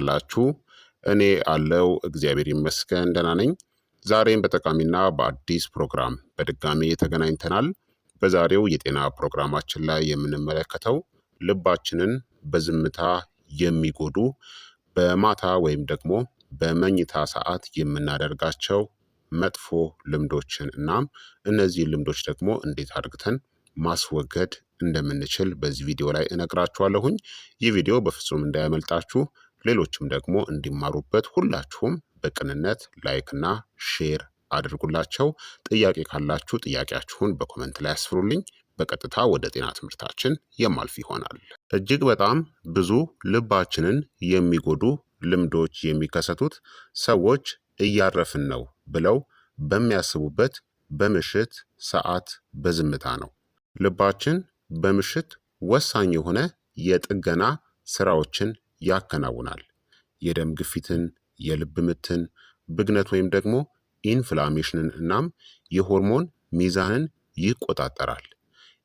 አላችሁ? እኔ አለው እግዚአብሔር ይመስገን ደህና ነኝ። ዛሬም በጠቃሚና በአዲስ ፕሮግራም በድጋሚ ተገናኝተናል። በዛሬው የጤና ፕሮግራማችን ላይ የምንመለከተው ልባችንን በዝምታ የሚጎዱ በማታ ወይም ደግሞ በመኝታ ሰዓት የምናደርጋቸው መጥፎ ልምዶችን እናም እነዚህን ልምዶች ደግሞ እንዴት አድርግተን ማስወገድ እንደምንችል በዚህ ቪዲዮ ላይ እነግራችኋለሁኝ። ይህ ቪዲዮ በፍጹም እንዳያመልጣችሁ፣ ሌሎችም ደግሞ እንዲማሩበት ሁላችሁም በቅንነት ላይክ እና ሼር አድርጉላቸው። ጥያቄ ካላችሁ ጥያቄያችሁን በኮመንት ላይ አስፍሩልኝ። በቀጥታ ወደ ጤና ትምህርታችን የማልፍ ይሆናል። እጅግ በጣም ብዙ ልባችንን የሚጎዱ ልምዶች የሚከሰቱት ሰዎች እያረፍን ነው ብለው በሚያስቡበት በምሽት ሰዓት በዝምታ ነው። ልባችን በምሽት ወሳኝ የሆነ የጥገና ስራዎችን ያከናውናል። የደም ግፊትን፣ የልብ ምትን፣ ብግነት ወይም ደግሞ ኢንፍላሜሽንን እናም የሆርሞን ሚዛንን ይቆጣጠራል።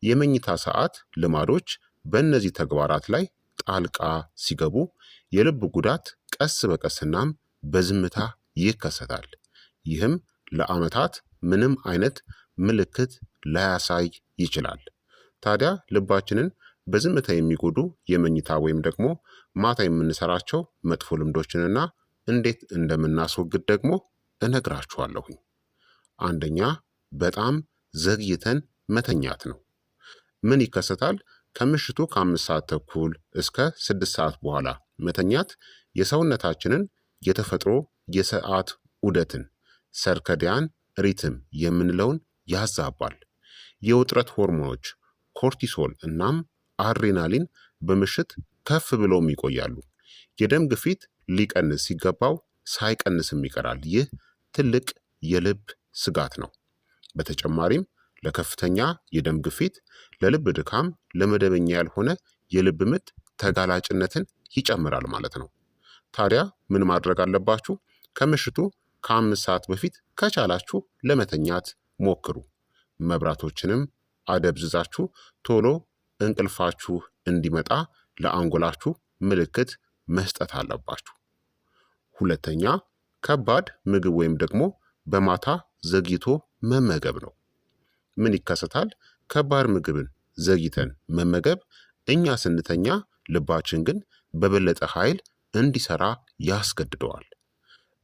የመኝታ ሰዓት ልማዶች በእነዚህ ተግባራት ላይ ጣልቃ ሲገቡ የልብ ጉዳት ቀስ በቀስናም በዝምታ ይከሰታል። ይህም ለዓመታት ምንም አይነት ምልክት ላያሳይ ይችላል። ታዲያ ልባችንን በዝምታ የሚጎዱ የመኝታ ወይም ደግሞ ማታ የምንሰራቸው መጥፎ ልምዶችንና እንዴት እንደምናስወግድ ደግሞ እነግራችኋለሁኝ። አንደኛ፣ በጣም ዘግይተን መተኛት ነው። ምን ይከሰታል? ከምሽቱ ከ5 ሰዓት ተኩል እስከ 6 ሰዓት በኋላ መተኛት የሰውነታችንን የተፈጥሮ የሰዓት ዑደትን ሰርከዲያን ሪትም የምንለውን ያዛባል። የውጥረት ሆርሞኖች ኮርቲሶል እናም አድሬናሊን በምሽት ከፍ ብለውም ይቆያሉ። የደም ግፊት ሊቀንስ ሲገባው ሳይቀንስም ይቀራል። ይህ ትልቅ የልብ ስጋት ነው። በተጨማሪም ለከፍተኛ የደም ግፊት፣ ለልብ ድካም፣ ለመደበኛ ያልሆነ የልብ ምት ተጋላጭነትን ይጨምራል ማለት ነው። ታዲያ ምን ማድረግ አለባችሁ? ከምሽቱ ከ5 ሰዓት በፊት ከቻላችሁ ለመተኛት ሞክሩ። መብራቶችንም አደብዝዛችሁ ቶሎ እንቅልፋችሁ እንዲመጣ ለአንጎላችሁ ምልክት መስጠት አለባችሁ። ሁለተኛ፣ ከባድ ምግብ ወይም ደግሞ በማታ ዘግይቶ መመገብ ነው። ምን ይከሰታል? ከባድ ምግብን ዘግይተን መመገብ እኛ ስንተኛ ልባችን ግን በበለጠ ኃይል እንዲሰራ ያስገድደዋል።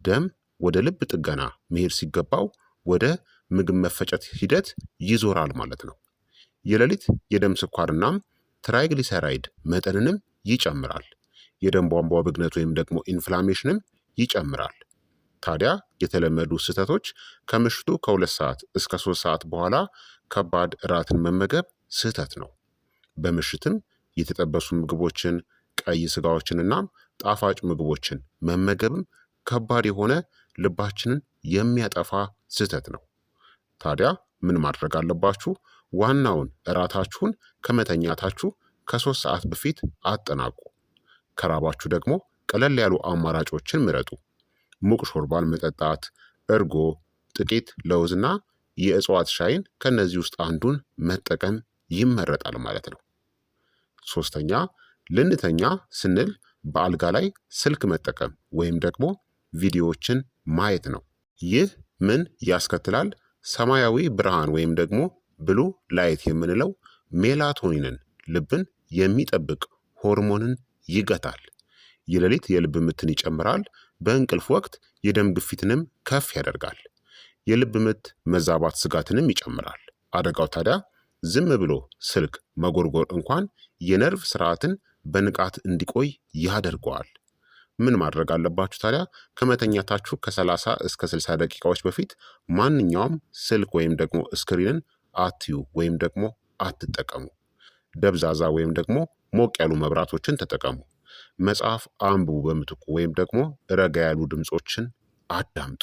ደም ወደ ልብ ጥገና መሄድ ሲገባው ወደ ምግብ መፈጨት ሂደት ይዞራል ማለት ነው። የሌሊት የደም ስኳርናም ትራይግሊሰራይድ መጠንንም ይጨምራል። የደም ቧንቧ ብግነት ወይም ደግሞ ኢንፍላሜሽንም ይጨምራል። ታዲያ የተለመዱ ስህተቶች ከምሽቱ ከ2 ሰዓት እስከ 3 ሰዓት በኋላ ከባድ እራትን መመገብ ስህተት ነው። በምሽትም የተጠበሱ ምግቦችን፣ ቀይ ስጋዎችንና ጣፋጭ ምግቦችን መመገብም ከባድ የሆነ ልባችንን የሚያጠፋ ስህተት ነው። ታዲያ ምን ማድረግ አለባችሁ? ዋናውን እራታችሁን ከመተኛታችሁ ከ3 ሰዓት በፊት አጠናቁ። ከራባችሁ ደግሞ ቀለል ያሉ አማራጮችን ምረጡ። ሙቅ ሾርባን መጠጣት፣ እርጎ፣ ጥቂት ለውዝና የእጽዋት ሻይን ከነዚህ ውስጥ አንዱን መጠቀም ይመረጣል ማለት ነው። ሶስተኛ፣ ልንተኛ ስንል በአልጋ ላይ ስልክ መጠቀም ወይም ደግሞ ቪዲዮዎችን ማየት ነው። ይህ ምን ያስከትላል? ሰማያዊ ብርሃን ወይም ደግሞ ብሉ ላይት የምንለው ሜላቶኒንን ልብን የሚጠብቅ ሆርሞንን ይገታል። የሌሊት የልብ ምትን ይጨምራል። በእንቅልፍ ወቅት የደም ግፊትንም ከፍ ያደርጋል። የልብ ምት መዛባት ስጋትንም ይጨምራል። አደጋው ታዲያ ዝም ብሎ ስልክ መጎርጎር እንኳን የነርቭ ስርዓትን በንቃት እንዲቆይ ያደርገዋል። ምን ማድረግ አለባችሁ ታዲያ? ከመተኛታችሁ ከ30 እስከ 60 ደቂቃዎች በፊት ማንኛውም ስልክ ወይም ደግሞ ስክሪንን አትዩ ወይም ደግሞ አትጠቀሙ። ደብዛዛ ወይም ደግሞ ሞቅ ያሉ መብራቶችን ተጠቀሙ። መጽሐፍ አንብቡ በምትኩ ወይም ደግሞ ረጋ ያሉ ድምፆችን አዳምጡ።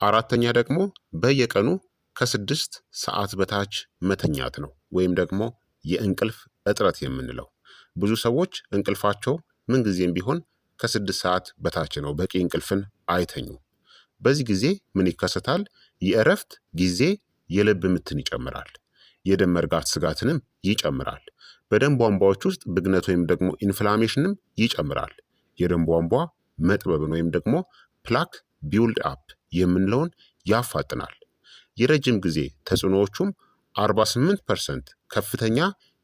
አራተኛ ደግሞ በየቀኑ ከ6 ሰዓት በታች መተኛት ነው ወይም ደግሞ የእንቅልፍ እጥረት የምንለው። ብዙ ሰዎች እንቅልፋቸው ምንጊዜም ቢሆን ከ6 ሰዓት በታች ነው። በቂ እንቅልፍን አይተኙም። በዚህ ጊዜ ምን ይከሰታል? የእረፍት ጊዜ የልብ ምትን ይጨምራል። የደም መርጋት ስጋትንም ይጨምራል። በደም ቧንቧዎች ውስጥ ብግነት ወይም ደግሞ ኢንፍላሜሽንም ይጨምራል። የደም ቧንቧ መጥበብን ወይም ደግሞ ፕላክ ቢውልድ አፕ የምንለውን ያፋጥናል። የረጅም ጊዜ ተጽዕኖዎቹም 48% ከፍተኛ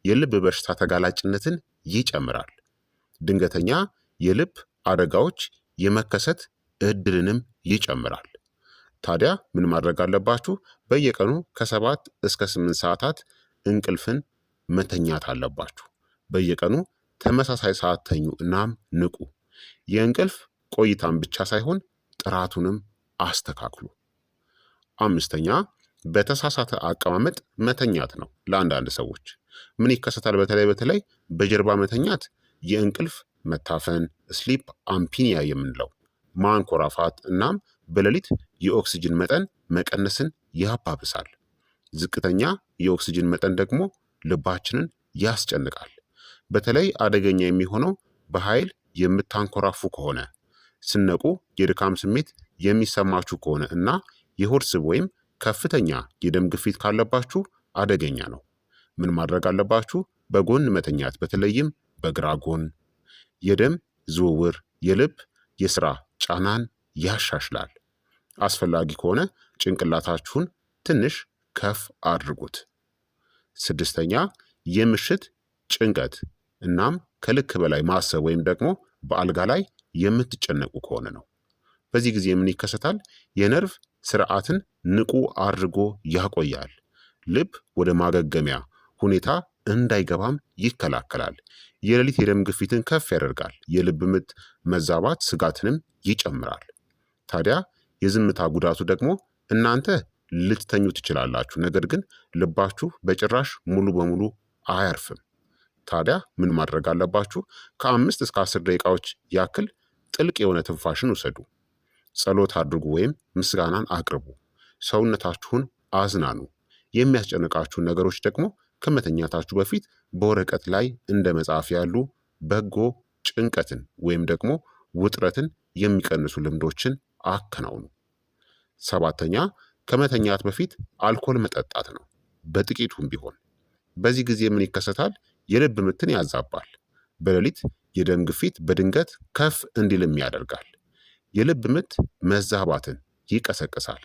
የልብ በሽታ ተጋላጭነትን ይጨምራል። ድንገተኛ የልብ አደጋዎች የመከሰት እድልንም ይጨምራል። ታዲያ ምን ማድረግ አለባችሁ? በየቀኑ ከ7 እስከ 8 ሰዓታት እንቅልፍን መተኛት አለባችሁ። በየቀኑ ተመሳሳይ ሰዓት ተኙ፣ እናም ንቁ። የእንቅልፍ ቆይታን ብቻ ሳይሆን ጥራቱንም አስተካክሉ። 5ኛ በተሳሳተ አቀማመጥ መተኛት ነው። ለአንዳንድ ሰዎች ምን ይከሰታል? በተለይ በጀርባ መተኛት የእንቅልፍ መታፈን ስሊፕ አምፒኒያ የምንለው ማንኮራፋት እናም በሌሊት የኦክስጅን መጠን መቀነስን ያባብሳል። ዝቅተኛ የኦክስጅን መጠን ደግሞ ልባችንን ያስጨንቃል። በተለይ አደገኛ የሚሆነው በኃይል የምታንኮራፉ ከሆነ፣ ስነቁ የድካም ስሜት የሚሰማችሁ ከሆነ እና የሆድ ስብ ወይም ከፍተኛ የደም ግፊት ካለባችሁ አደገኛ ነው። ምን ማድረግ አለባችሁ? በጎን መተኛት፣ በተለይም በግራ ጎን የደም ዝውውር የልብ የስራ ጫናን ያሻሽላል። አስፈላጊ ከሆነ ጭንቅላታችሁን ትንሽ ከፍ አድርጉት። 6ኛ የምሽት ጭንቀት እናም ከልክ በላይ ማሰብ ወይም ደግሞ በአልጋ ላይ የምትጨነቁ ከሆነ ነው። በዚህ ጊዜ ምን ይከሰታል? የነርቭ ስርዓትን ንቁ አድርጎ ያቆያል። ልብ ወደ ማገገሚያ ሁኔታ እንዳይገባም ይከላከላል። የሌሊት የደም ግፊትን ከፍ ያደርጋል። የልብ ምት መዛባት ስጋትንም ይጨምራል። ታዲያ የዝምታ ጉዳቱ ደግሞ እናንተ ልትተኙ ትችላላችሁ፣ ነገር ግን ልባችሁ በጭራሽ ሙሉ በሙሉ አያርፍም። ታዲያ ምን ማድረግ አለባችሁ? ከ5 እስከ 10 ደቂቃዎች ያክል ጥልቅ የሆነ ትንፋሽን ውሰዱ። ጸሎት አድርጉ ወይም ምስጋናን አቅርቡ። ሰውነታችሁን አዝናኑ። የሚያስጨንቃችሁን ነገሮች ደግሞ ከመተኛታችሁ በፊት በወረቀት ላይ እንደ መጻፍ ያሉ በጎ ጭንቀትን ወይም ደግሞ ውጥረትን የሚቀንሱ ልምዶችን አከናውኑ። 7ኛ ከመተኛት በፊት አልኮል መጠጣት ነው፣ በጥቂቱም ቢሆን። በዚህ ጊዜ ምን ይከሰታል? የልብ ምትን ያዛባል። በሌሊት የደም ግፊት በድንገት ከፍ እንዲልም ያደርጋል። የልብ ምት መዛባትን ይቀሰቅሳል።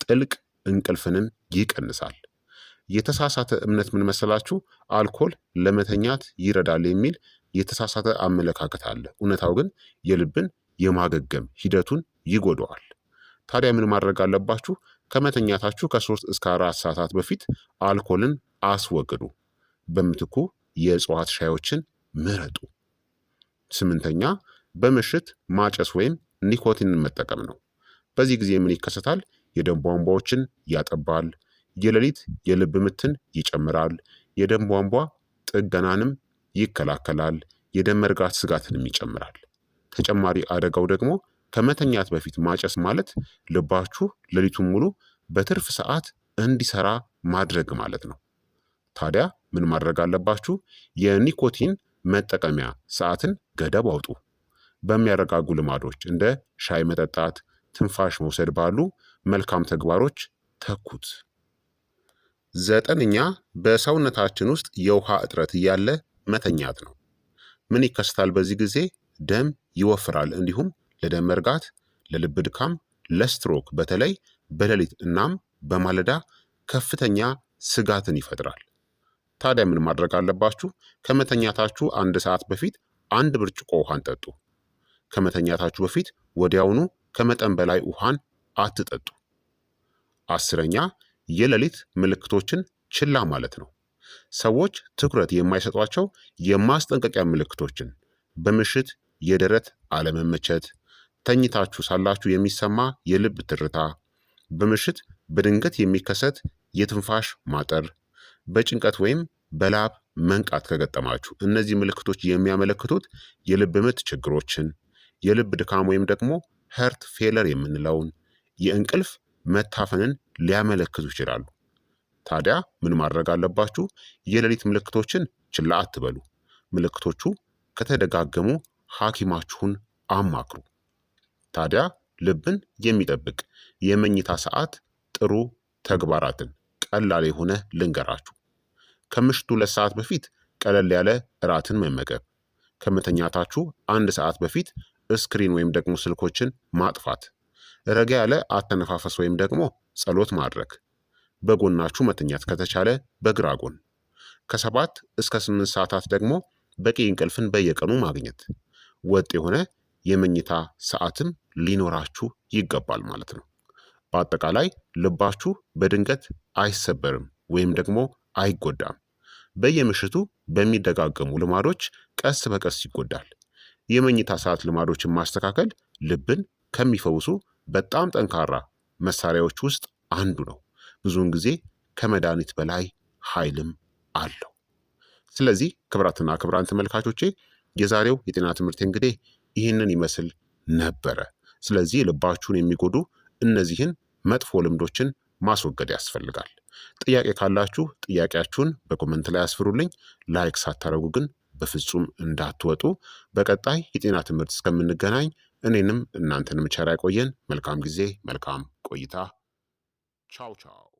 ጥልቅ እንቅልፍንም ይቀንሳል። የተሳሳተ እምነት ምን መሰላችሁ? አልኮል ለመተኛት ይረዳል የሚል የተሳሳተ አመለካከት አለ። እውነታው ግን የልብን የማገገም ሂደቱን ይጎደዋል። ታዲያ ምን ማድረግ አለባችሁ? ከመተኛታችሁ ከ3 እስከ 4 ሰዓታት በፊት አልኮልን አስወግዱ። በምትኩ የእጽዋት ሻዮችን ምረጡ። 8ኛ በምሽት ማጨስ ወይም ኒኮቲንን መጠቀም ነው። በዚህ ጊዜ ምን ይከሰታል? የደም ቧንቧዎችን ያጠባል። የሌሊት የልብ ምትን ይጨምራል። የደም ቧንቧ ጥገናንም ይከላከላል። የደም መርጋት ስጋትንም ይጨምራል። ተጨማሪ አደጋው ደግሞ ከመተኛት በፊት ማጨስ ማለት ልባችሁ ሌሊቱን ሙሉ በትርፍ ሰዓት እንዲሰራ ማድረግ ማለት ነው። ታዲያ ምን ማድረግ አለባችሁ? የኒኮቲን መጠቀሚያ ሰዓትን ገደብ አውጡ። በሚያረጋጉ ልማዶች እንደ ሻይ መጠጣት፣ ትንፋሽ መውሰድ ባሉ መልካም ተግባሮች ተኩት። 9ኛ በሰውነታችን ውስጥ የውሃ እጥረት እያለ መተኛት ነው። ምን ይከሰታል? በዚህ ጊዜ ደም ይወፍራል፣ እንዲሁም ለደም መርጋት፣ ለልብ ድካም፣ ለስትሮክ በተለይ በሌሊት እናም በማለዳ ከፍተኛ ስጋትን ይፈጥራል። ታዲያ ምን ማድረግ አለባችሁ? ከመተኛታችሁ 1 ሰዓት በፊት 1 ብርጭቆ ውሃን ጠጡ። ከመተኛታችሁ በፊት ወዲያውኑ ከመጠን በላይ ውሃን አትጠጡ። 10ኛ የሌሊት ምልክቶችን ችላ ማለት ነው። ሰዎች ትኩረት የማይሰጧቸው የማስጠንቀቂያ ምልክቶችን፣ በምሽት የደረት አለመመቸት፣ ተኝታችሁ ሳላችሁ የሚሰማ የልብ ትርታ፣ በምሽት በድንገት የሚከሰት የትንፋሽ ማጠር፣ በጭንቀት ወይም በላብ መንቃት ከገጠማችሁ እነዚህ ምልክቶች የሚያመለክቱት የልብ ምት ችግሮችን፣ የልብ ድካም ወይም ደግሞ ሄርት ፌለር የምንለውን የእንቅልፍ መታፈንን ሊያመለክቱ ይችላሉ። ታዲያ ምን ማድረግ አለባችሁ? የሌሊት ምልክቶችን ችላ አትበሉ። ምልክቶቹ ከተደጋገሙ ሐኪማችሁን አማክሩ። ታዲያ ልብን የሚጠብቅ የመኝታ ሰዓት ጥሩ ተግባራትን ቀላል የሆነ ልንገራችሁ። ከምሽቱ 2 ሰዓት በፊት ቀለል ያለ እራትን መመገብ፣ ከመተኛታችሁ 1 ሰዓት በፊት ስክሪን ወይም ደግሞ ስልኮችን ማጥፋት፣ ረጋ ያለ አተነፋፈስ ወይም ደግሞ ጸሎት ማድረግ፣ በጎናችሁ መተኛት ከተቻለ በግራ ጎን፣ ከ7 እስከ 8 ሰዓታት ደግሞ በቂ እንቅልፍን በየቀኑ ማግኘት፣ ወጥ የሆነ የመኝታ ሰዓትም ሊኖራችሁ ይገባል ማለት ነው። በአጠቃላይ ልባችሁ በድንገት አይሰበርም ወይም ደግሞ አይጎዳም። በየምሽቱ በሚደጋገሙ ልማዶች ቀስ በቀስ ይጎዳል። የመኝታ ሰዓት ልማዶችን ማስተካከል ልብን ከሚፈውሱ በጣም ጠንካራ መሳሪያዎች ውስጥ አንዱ ነው። ብዙውን ጊዜ ከመድኃኒት በላይ ኃይልም አለው። ስለዚህ ክቡራትና ክቡራን ተመልካቾቼ የዛሬው የጤና ትምህርት እንግዲህ ይህንን ይመስል ነበረ። ስለዚህ ልባችሁን የሚጎዱ እነዚህን መጥፎ ልምዶችን ማስወገድ ያስፈልጋል። ጥያቄ ካላችሁ ጥያቄያችሁን በኮመንት ላይ አስፍሩልኝ። ላይክ ሳታደርጉ ግን በፍጹም እንዳትወጡ። በቀጣይ የጤና ትምህርት እስከምንገናኝ እኔንም እናንተንም ቸር ያቆየን። መልካም ጊዜ፣ መልካም ቆይታ። ቻው ቻው።